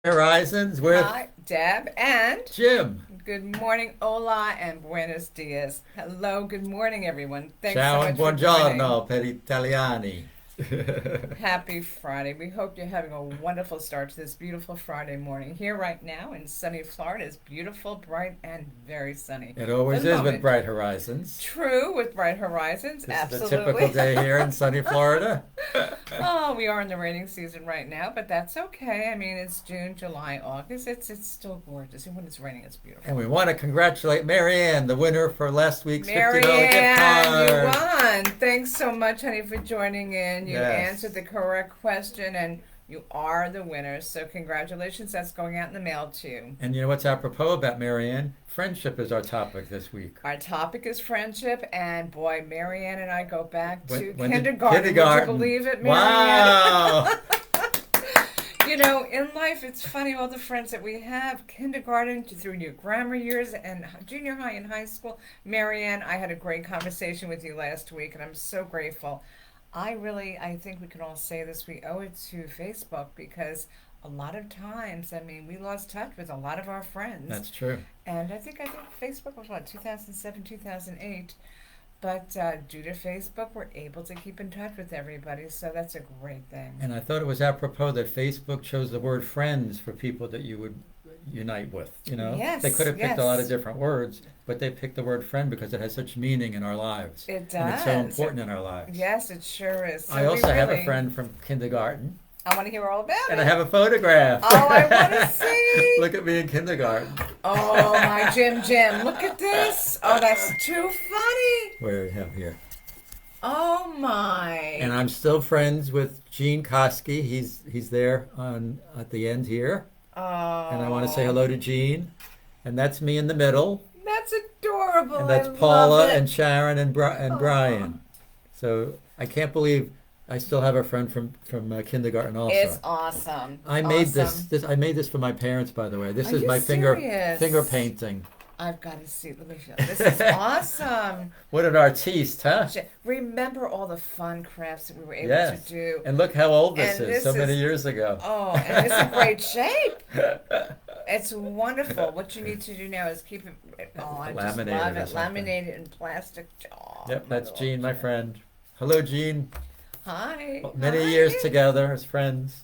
Horizons with Hi, Deb, and Jim. good morning, hola, and buenos dias. Hello, good morning, everyone. Thanks so Ciao and much for joining. buongiorno per Italiani. Happy Friday. We hope you're having a wonderful start to this beautiful Friday morning. Here, right now in sunny Florida, is beautiful, bright, and very sunny. It For always the is with moment. bright horizons. True, with bright horizons, This is a typical absolutely. day here in sunny Florida. Oh, we are in the raining season right now, but that's okay. I mean, it's June, July, August. It's still gorgeous. And when it's raining, it's And beautiful. we want to congratulate Marianne, the winner for last week's $50 gift Marianne, you card. won. Thanks so much, honey, for joining in. You answered Yes. the correct question, and you are the winner. So congratulations. That's going out in the mail to you. And you know what's apropos about Marianne? Friendship is our topic this week. Our topic is friendship, and boy, Marianne and I go back to When did kindergarten. Would you kindergarten? believe it, Marianne? Wow. You know, in life, it's funny all the friends that we have, kindergarten to through your grammar years and junior high and high school. Marianne, I had a great conversation with you last week, and I'm so grateful. I think we can all say this, we owe it to Facebook because a lot of times, I mean, we lost touch with a lot of our friends. That's true. And I think Facebook was what, 2007, 2008. But due to Facebook, we're able to keep in touch with everybody, so that's a great thing. And I thought it was apropos that Facebook chose the word friends for people that you would unite with. You know, they could Yes, have picked a lot of yes. different words, but they picked the word friend because it has such meaning in our lives. It And it's so does. important in our lives. Yes, it sure is. I So we also have a really, friend from kindergarten, I want to hear all about and I it. have a photograph. Oh, I want to see. Look at me in kindergarten. Oh, my Jim. Look at this. Oh, that's too funny. What do we have here? Oh, And my. I'm still friends with Gene Koski. He's there on at the end here, and I want to say Oh, hello to Gene. And that's me in the middle. that's adorable. And I that's love Paula it. and Sharon and Oh, Brian. So I can't believe I still have a friend from kindergarten it's also. awesome. I made this Awesome. this I made this for my parents, by the way. This Are is you my finger serious? painting. I've got to see. Let me show. This is awesome. What an artiste, huh? Remember all the fun crafts that we were able to Yes. do. And look how old this And is, this so many is, years ago. oh, and it's in great shape. It's wonderful. What you need to do now is keep it. Oh, I just love Laminated or it. something. Laminated in plastic. Oh, Yep, my that's little Gene, my Jen. friend. Hello, Gene. Hi. Well, many years Hi. together as friends.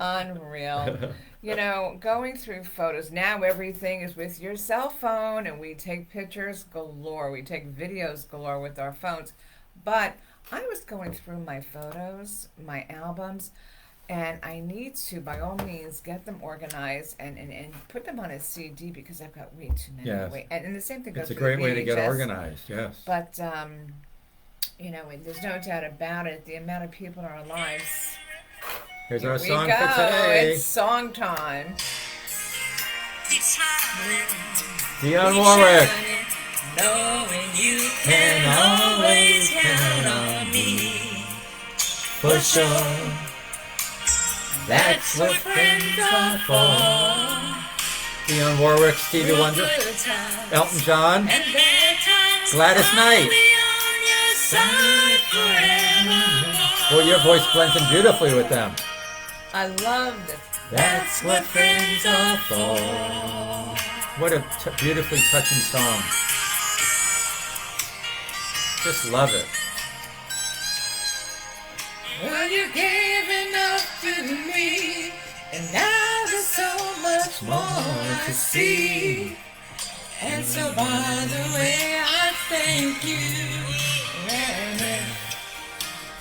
Unreal. You know, going through photos, now everything is with your cell phone, and we take pictures galore. We take videos galore with our phones. But I was going through my photos, my albums, and I need to, by all means, get them organized and put them on a CD because I've got way too many. Yes. And the same thing It's goes a for the great way to get VHS. organized, yes. But, you know, there's no doubt about it. The amount of people in our lives. Here's Here our we song for go. today. It's song time. Dionne Warwick. Knowing you Can always count on me. For sure. That's what friends are for. Dionne Warwick, Stevie Wonder, Elton John, Gladys Knight. Well, your voice blends in beautifully with them. I love this. That's what friends are for. What a beautifully touching song. Just love it. Well, you gave enough to me, and now there's so much more to see. And so, by the way, I thank you. And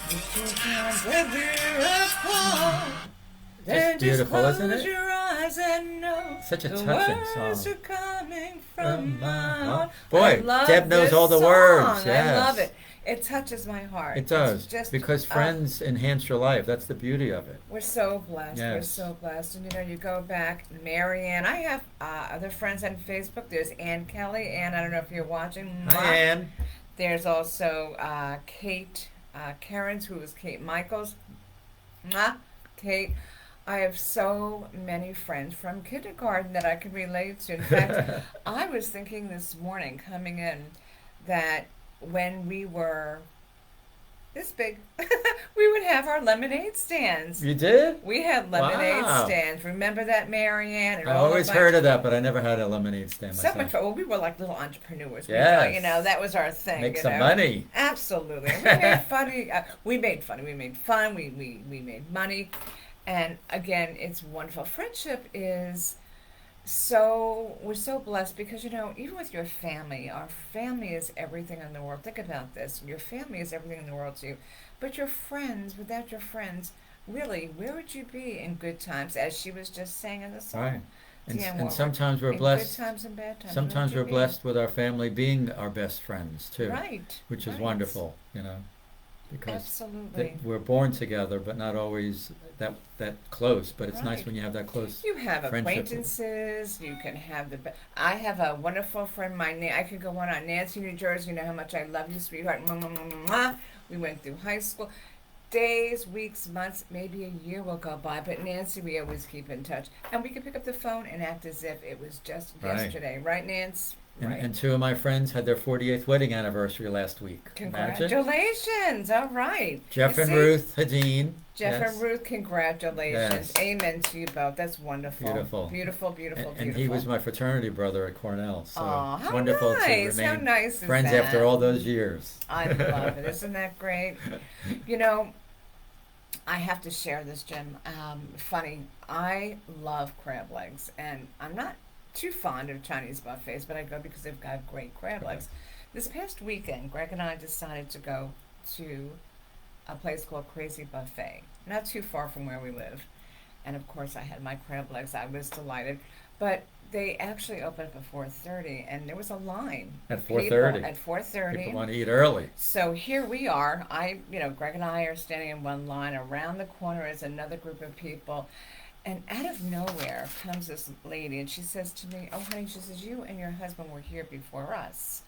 if you times where we're apart, then It's just beautiful, isn't close it? your eyes and know Such a the touching words song. are coming From from my my heart. heart. I Boy, love Deb knows this all the song. words. I love Yes, it. It touches my heart. it It's does. just, Because friends enhance your life. That's the beauty of it. we're so blessed. We're Yes. so blessed. And you know, you go back, Marianne. I have other friends on Facebook. There's Ann Kelly. Ann, I don't know if you're watching. Hi, Ann. There's also Kate Cairns, who is Kate Michaels. Mwah. Kate. I have so many friends from kindergarten that I can relate to. In fact, I was thinking this morning coming in that when we were this big. We would have our lemonade stands. You did? We had lemonade Wow. stands. Remember that, Marianne? And I all always of my heard of that, but I never had a lemonade stand so myself. much fun. Well, we were like little entrepreneurs. We Yes. thought, you know, that was our thing. Make you some know? money. Absolutely. We made funny. We made fun. We made fun. We made money. And again, it's wonderful. Friendship is so, we're so blessed because, you know, even with your family, our family is everything in the world. Think about this. Your family is everything in the world to you. But your friends, without your friends, really, where would you be in good times, as she was just saying in the song? Right. And, Deanne and Warwick. sometimes we're In blessed. good times and bad times. Sometimes where we're would you be? blessed with our family being our best friends too, Right. which is right. wonderful, you know, because Absolutely. we're born together, but not always that close. But it's nice Right. when you have that close. You have friendship. acquaintances. You can have I have a wonderful friend. I could go on Nancy, New Jersey. You know how much I love you, sweetheart. Mwah, mwah, mwah, mwah. We went through high school. Days, weeks, months, maybe a year will go by. But Nancy, we always keep in touch, and we can pick up the phone and act as if it was just Right. yesterday, right, Nance? Right. And two of my friends had their 48th wedding anniversary last week. Imagine. Congratulations! All right. Jeff You and see? Ruth Hadeen. Jeff yes. and Ruth, congratulations. Yes. Amen to you both. That's wonderful. Beautiful. Beautiful, beautiful, And he was my fraternity brother at Cornell, so Aw, it's how wonderful nice. to How remain nice is friends that? after all those years. I love it. Isn't that great? You know, I have to share this, Jim. Funny, I love crab legs, and I'm not too fond of Chinese buffets, but I go because they've got great crab legs. This past weekend, Greg and I decided to go to a place called Crazy Buffet, not too far from where we live. And of course, I had my crab legs. I was delighted. But they actually opened up at 4:30, and there was a line. At of people 4:30. At 4:30. People want to eat early. So here we are. Greg and I are standing in one line. Around the corner is another group of people. And out of nowhere comes this lady, and she says to me, "Oh, honey," she says, "you and your husband were here before us."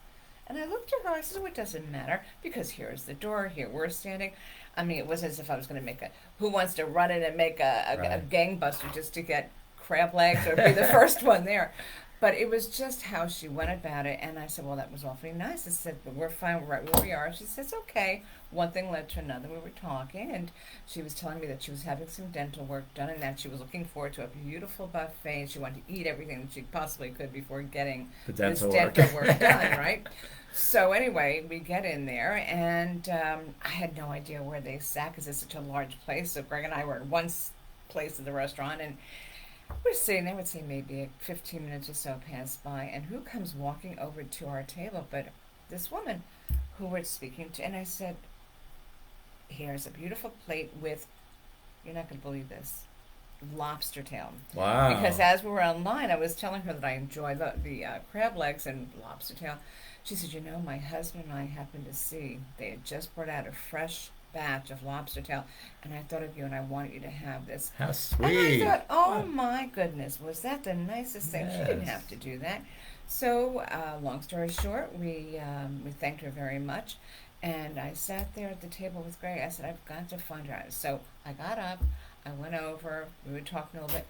And I looked at her, I said, "Oh, it doesn't matter, because here's the door, here we're standing." I mean, it wasn't as if I was going to make who wants to run in and make a Right. gangbuster just to get crab legs or be the first one there. But it was just how she went about it, and I said, "Well, that was awfully nice." I said, "But we're fine, we're right where we are." She says, "Okay." One thing led to another. We were talking, and she was telling me that she was having some dental work done, and that she was looking forward to a beautiful buffet, and she wanted to eat everything that she possibly could before getting The this dental work. dental work done, right? So anyway, we get in there, and I had no idea where they sat because it's such a large place. So Greg and I were in one place at the restaurant, and we're sitting there. I would say maybe 15 minutes or so passed by, and who comes walking over to our table but this woman who we're speaking to. And I said, "Here's a beautiful plate with," you're not going to believe this, lobster tail. Wow. Because as we were online, I was telling her that I enjoy the crab legs and lobster tail. She said, "You know, my husband and I happened to see they had just brought out a fresh batch of lobster tail, and I thought of you, and I wanted you to have this." How And sweet. I thought, "Oh my goodness, was that the nicest thing?" She didn't Yes. have to do that. So, long story short, we thanked her very much, and I sat there at the table with Greg. I said, "I've got to find her." So I got up, I went over, we were talking a little bit.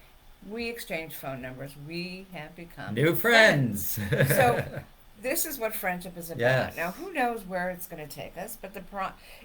We exchanged phone numbers. We have become New friends. So this is what friendship is about. Yes. Now, who knows where it's going to take us? But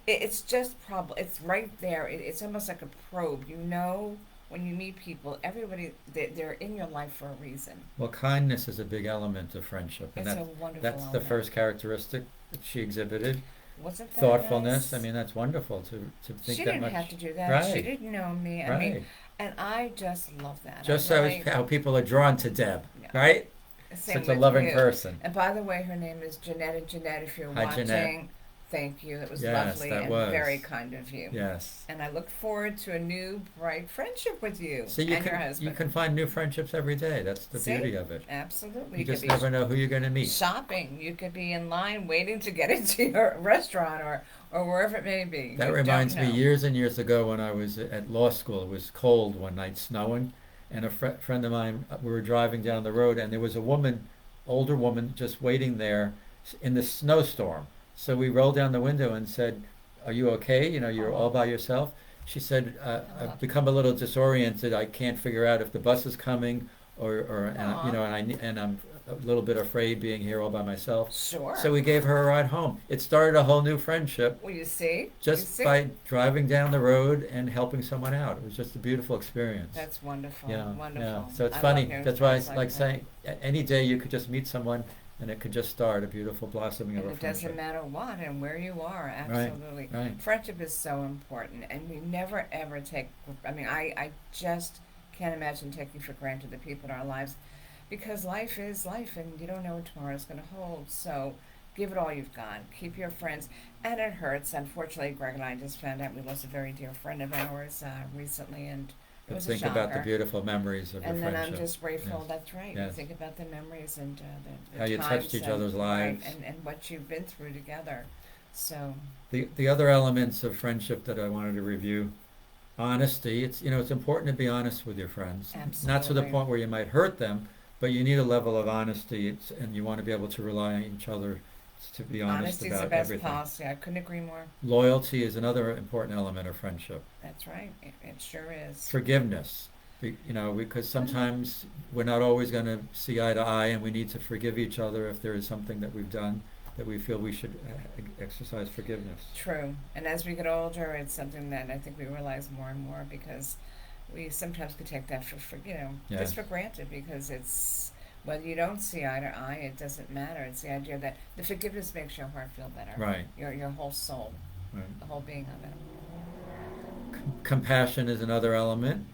it's just it's right there. It's almost like a probe. You know, when you meet people, everybody they're in your life for a reason. Well, kindness is a big element of friendship, and It's a wonderful that's the element. first characteristic that she exhibited. Wasn't that Thoughtfulness. nice? I mean, that's wonderful to think She that didn't much. have to do that. Right. She didn't know me. I Right. mean, and I just love that. Just I so really- how people are drawn to Deb, Yeah. right? same Such a with loving you. person. And by the way, her name is Jeanette. And Jeanette, if you're Hi, watching, Jeanette. thank you. It was Yes, lovely that and was. very kind of you. Yes. And I look forward to a new bright friendship with you So and your husband. you can find new friendships every day. That's the See? beauty of it. Absolutely. You could just be never know who you're going to meet. shopping. You could be in line waiting to get into your restaurant or wherever it may be. That You reminds don't me, know. years and years ago when I was at law school, it was cold one night, snowing, and a friend of mine, we were driving down the road, and there was a woman, older woman, just waiting there in the snowstorm. So we rolled down the window and said, "Are you okay? You know, you're all by yourself?" She said, "I've become a little disoriented. I can't figure out if the bus is coming, or and, Aw. you know, and I'm a little bit afraid being here all by myself. Sure. So we gave her a ride home. It started a whole new friendship Well, you see? just You see? by driving down the road and helping someone out. It was just a beautiful experience. That's wonderful. Yeah, Wonderful. yeah. So it's I funny. love hearing That's why stories it's like that. saying any day you could just meet someone and it could just start a beautiful blossoming And of a it doesn't friendship. matter what and where you are. Absolutely. Right. Friendship is so important, and we never ever take. I mean, I just can't imagine taking for granted the people in our lives, because life is life, and you don't know what tomorrow's going to hold. So, give it all you've got. Keep your friends, and it hurts. Unfortunately, Greg and I just found out we lost a very dear friend of ours recently, and it But was think a about the shocker. beautiful memories of And your then friendship. I'm just grateful. Yes. That's right. Yes. You think about the memories and the How you times touched each and- other's lives. right, and what you've been through together. So The other elements of friendship that I wanted to review, honesty. It's it's important to be honest with your friends. Not to the Absolutely. point where you might hurt them, but you need a level of honesty. And you want to be able to rely on each other to be honest honesty is about the best everything. policy. I couldn't agree more. Loyalty is another important element of friendship. That's right. It sure is. Forgiveness. Because sometimes we're not always going to see eye to eye, and we need to forgive each other if there is something that we've done that we feel we should exercise forgiveness. True. And as we get older, it's something that I think we realize more and more, because we sometimes could take that for Yes. just for granted, because it's whether you don't see eye to eye, it doesn't matter. It's the idea that the forgiveness makes your heart feel better. Right. Your whole soul, Right. the whole being of it. Compassion is another element.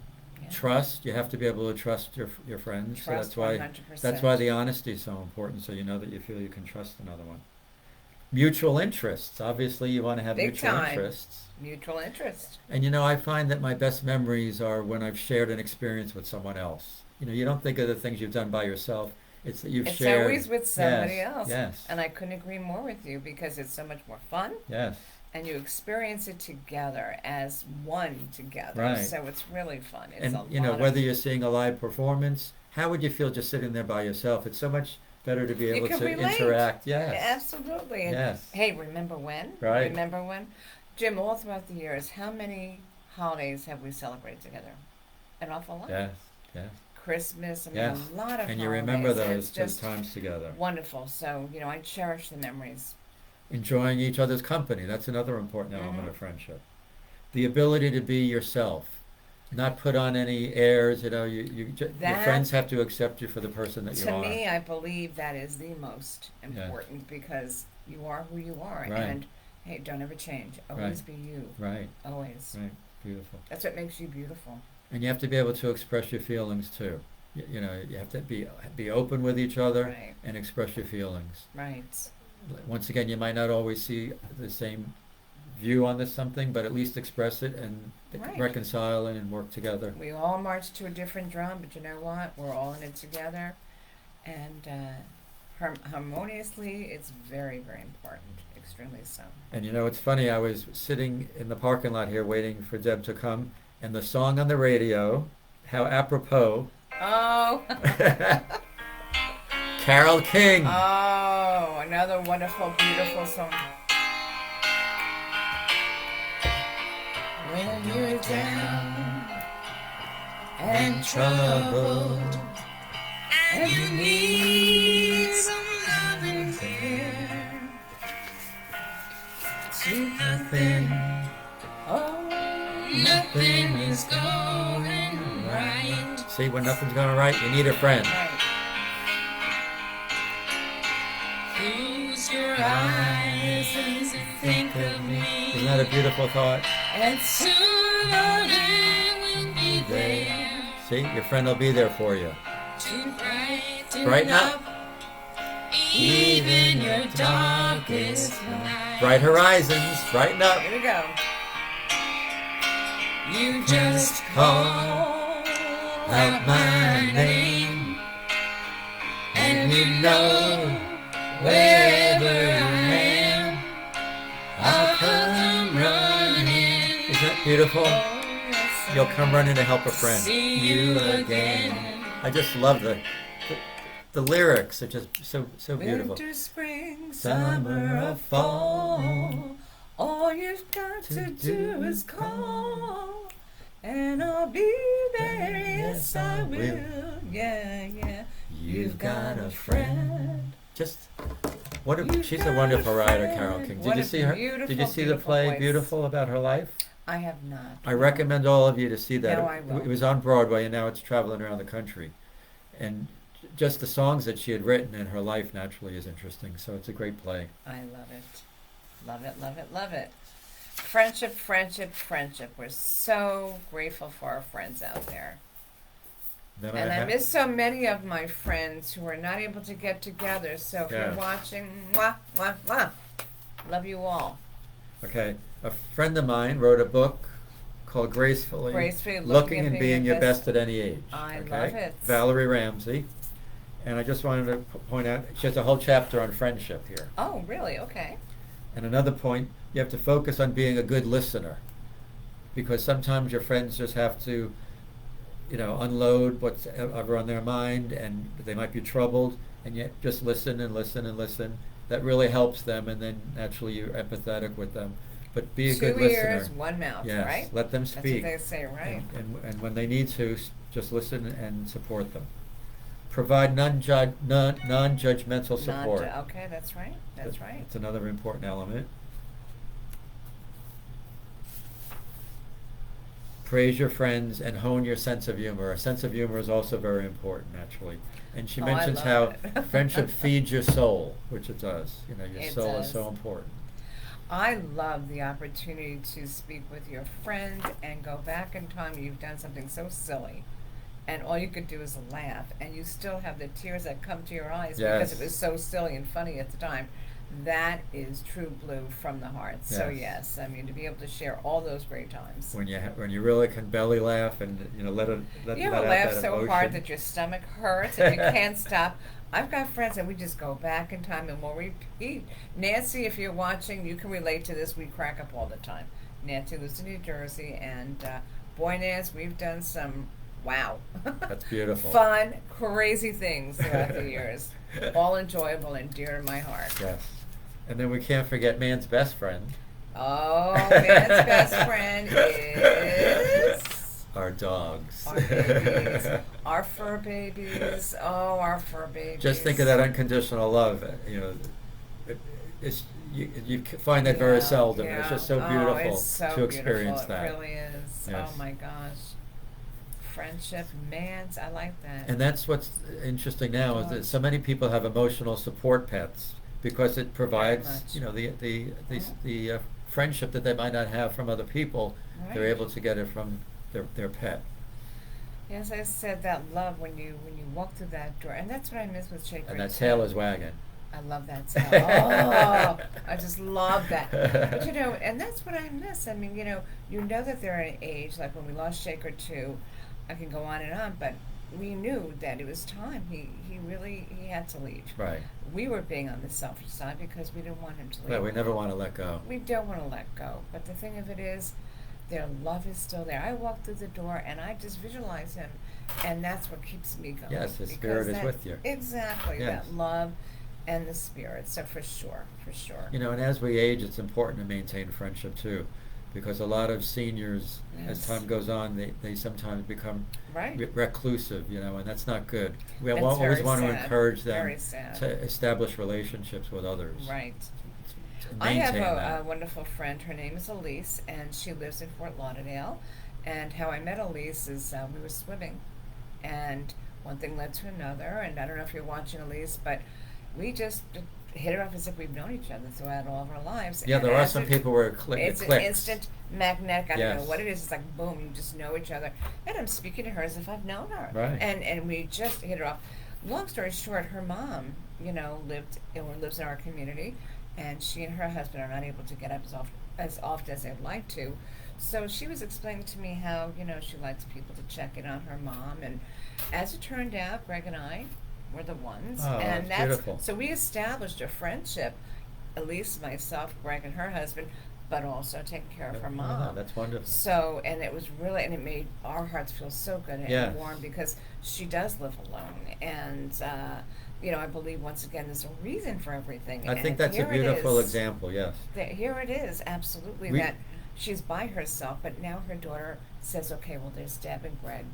Yeah. Trust. You have to be able to trust your friends. So Trust that's why 100%. that's why the honesty is so important. So you know that you feel you can trust another one. Mutual interests. Obviously, you want to have Big mutual time. interests. Mutual interest. And I find that my best memories are when I've shared an experience with someone else. You don't think of the things you've done by yourself. It's that you've It's shared. always with somebody Yes, else. Yes. And I couldn't agree more with you, because it's so much more fun, Yes. and you experience it together as one together. Right. So it's really fun. It's And a lot whether of, you're seeing a live performance, how would you feel just sitting there by yourself? It's so much better to be You able can to relate. interact. Yes. Absolutely. And Yes. hey, remember when? Right. Remember when? Jim, all throughout the years, how many holidays have we celebrated together? An awful lot. Yes. Yes. Christmas, I mean, Yes. a lot of And you holidays. remember and those it's just times together. wonderful. So, I cherish the memories. Enjoying each other's company. That's another important element Mhm. of friendship. The ability to be yourself. Not put on any airs. Your That- friends have to accept you for the person that you To are. me, I believe that is the most important, because you are who you are. Right. And hey, don't ever change. Always be you. Right. Always. Right. Beautiful. That's what makes you beautiful. And you have to be able to express your feelings too. You have to be open with each other Right. and express your feelings. Right. Once again, you might not always see the same view on this something, but at least express it and Right. reconcile it and work together. We all march to a different drum, but you know what? We're all in it together. And harmoniously, it's very, very important. Extremely so. And it's funny, I was sitting in the parking lot here waiting for Deb to come, and the song on the radio, how apropos, Oh! Carole King. Oh, another wonderful, beautiful song. When you're down and troubled, and you need some love and care, to nothing, oh, nothing is going right. See, when nothing's going right, you need a friend. Right. Close your eyes and think of me. Isn't that a beautiful thought? And soon I will be there See, your friend will be there for you. to brighten Brighten up. even your darkest night. Bright horizons, brighten up. Here we go. You just call out my name, and you know wherever I am, I'll come running. Isn't that beautiful? Oh, yes, You'll come running to help a friend. see you again. I just love the lyrics are just so beautiful. Winter, spring, Summer, summer, or or fall, all you've got to do is call, and I'll be there. Yes, I will. Yeah, yeah. You've got a friend. Just what a, You've she's a got wonderful a writer, friend. Carole King. Did What you a see her? beautiful, Did you see the beautiful play voice. Beautiful about her life? I have not. I recommend all of you to see that. No, I will. It was on Broadway, and now it's traveling around the country. And just the songs that she had written in her life naturally is interesting. So it's a great play. I love it. Love it, love it, love it. Friendship, friendship, friendship. We're so grateful for our friends out there. Then And I ha- miss so many of my friends who are not able to get together. So if Yeah. you're watching, mwah, mwah, mwah. Love you all. Okay, a friend of mine wrote a book called Gracefully, Gracefully Looking and Being Your Best at Any Age. I okay? love it. Valerie Ramsey. And I just wanted to point out, she has a whole chapter on friendship here. Oh, really? Okay. And another point, you have to focus on being a good listener. Because sometimes your friends just have to, unload what's ever on their mind, and they might be troubled, and yet just listen and listen and listen. That really helps them, and then naturally you're empathetic with them. But be a good Two listener. ears, one mouth, Yes, right? let them That's what speak. they say, right? And when they need to, just listen and support them. Provide non-judgmental support. Okay, that's right. That's right. It's another important element. Praise your friends and hone your sense of humor. A sense of humor is also very important, naturally. And she Oh, I mentions how love it. friendship feeds your soul, which it does. Your It soul does. is so important. I love the opportunity to speak with your friend and go back in time. You've done something so silly, and all you could do is laugh, and you still have the tears that come to your eyes because it Yes. was so silly and funny at the time. That is true blue from the heart. So Yes. yes, I mean to be able to share all those great times. When you really can belly laugh and let You let ever out laugh that so emotion. hard that your stomach hurts and you can't stop? I've got friends and we just go back in time and we'll repeat. Nancy, if you're watching, you can relate to this. We crack up all the time. Nancy lives in New Jersey, and boy, Nance, we've done some That's beautiful. fun, crazy things throughout the years. All enjoyable and dear to my heart. Yes. And then we can't forget man's best friend, Oh, Man's best friend is our dogs. our babies, our fur babies. Oh, our fur babies. Just think of that unconditional love. You find that very seldom. And it's just so beautiful Oh, it's so to experience beautiful. that. It really is. Yes. Oh my gosh. Friendship, man's. I like that. And that's what's interesting now is that Dogs. so many people have emotional support pets because it provides, much. the friendship that they might not have from other people. They're Right. able to get it from their pet. As I said, that love when you walk through that door, and that's what I miss with Shaker. And that too. tail is wagging. I love that tail. Oh, I just love that. But and that's what I miss. I mean, you know that they're at an age like when we lost Shaker too. I can go on and on, but we knew that it was time. He had to leave. Right. We were being on the selfish side because we didn't want him to leave. Yeah, we never want to let go. We don't want to let go. But the thing of it is, their love is still there. I walk through the door and I just visualize him, and that's what keeps me going. Yes, his because spirit is that- with you. Exactly, Yes. that love and the spirit. So for sure. And as we age, it's important to maintain friendship too, because a lot of seniors, as Yes. time goes on, they sometimes become Right. reclusive, and that's not good. We That's always very want to sad. encourage them Very sad. to establish relationships with others. Right. To I have maintain a that. wonderful friend. Her name is Elise, and she lives in Fort Lauderdale. And how I met Elise is we were swimming, and one thing led to another. And I don't know if you're watching, Elise, but we just hit it off as if we've known each other throughout all of our lives. Yeah, And there are as some it- people where it's it an clicks. instant magnetic. I don't know Yes. what it is. It's like boom, you just know each other. And I'm speaking to her as if I've known her. Right. And we just hit it off. Long story short, her mom, lives in our community, and she and her husband are not able to get up as often as they'd like to. So she was explaining to me how, she likes people to check in on her mom, and as it turned out, Greg and I were the ones. Oh, and that's beautiful. So we established a friendship, Elise, myself, Greg, and her husband, but also taking care of her mom. That's wonderful. So, and it was really, and it made our hearts feel so good and Yes. warm because she does live alone. And, I believe once again there's a reason for everything. I And think that's a here it beautiful is. example, yes. Here it is, absolutely, We- that she's by herself, but now her daughter says, okay, well, there's Deb and Greg,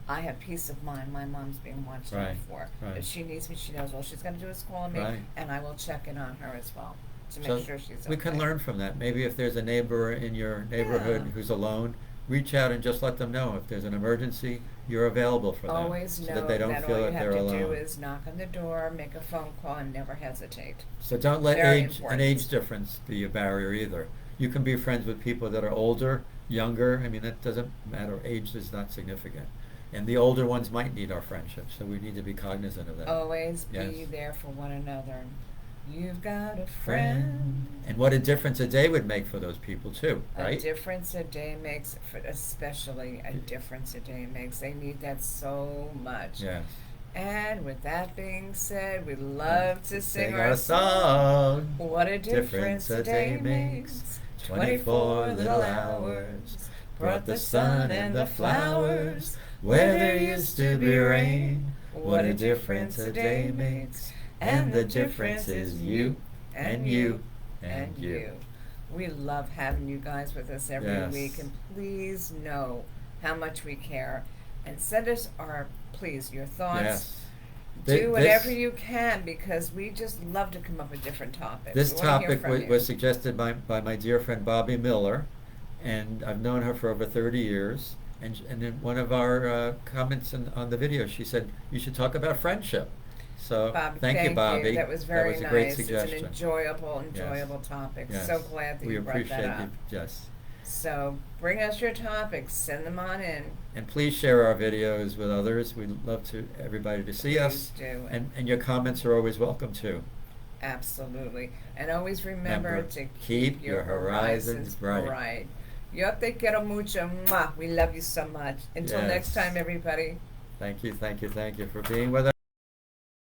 I have peace of mind. My mom's being watched out Right, for. right. If she needs me, she knows all she's got to do is call me, Right. and I will check in on her as well to make So sure she's okay. we can learn from that. Maybe if there's a neighbor in your neighborhood Yeah. who's alone, reach out and just let them know if there's an emergency, you're available for them. Always so know that they don't feel all you that have they're to alone. do is knock on the door, make a phone call, and never hesitate. So don't let Very an important. age difference be a barrier either. You can be friends with people that are older, younger. I mean, that doesn't matter. Age is not significant. And the older ones might need our friendship, so we need to be cognizant of that. Always be Yes. there for one another. You've got a friend. And what a difference a day would make for those people too, right? A difference a day makes, especially a difference a day makes. They need that so much. Yes. And with that being said, we love to sing our song. What a difference a day makes. 24 little hours brought the sun and the flowers where there used to be rain. What a difference a day makes. And the difference is you and you and you. We love having you guys with us every Yes. week, and please know how much we care. And send us your thoughts. Yes. Do whatever you can, because we just love to come up with different topics. This We wanna hear topic from you. was suggested by my dear friend Bobby Miller, and I've known her for over 30 years. And in one of our comments on the video, she said, you should talk about friendship. So Bobby, thank you, Bobby. That was very a nice. great It's suggestion. an enjoyable topic. Yes. So glad that we you brought appreciate that up. you. Yes. So bring us your topics. Send them on in. And please share our videos with others. We'd love to everybody to see us. Please do. And your comments are always welcome too. Absolutely. And always remember to keep your horizons bright. Yo te quiero mucho. Mwah. We love you so much. Until Yes. next time, everybody. Thank you for being with us.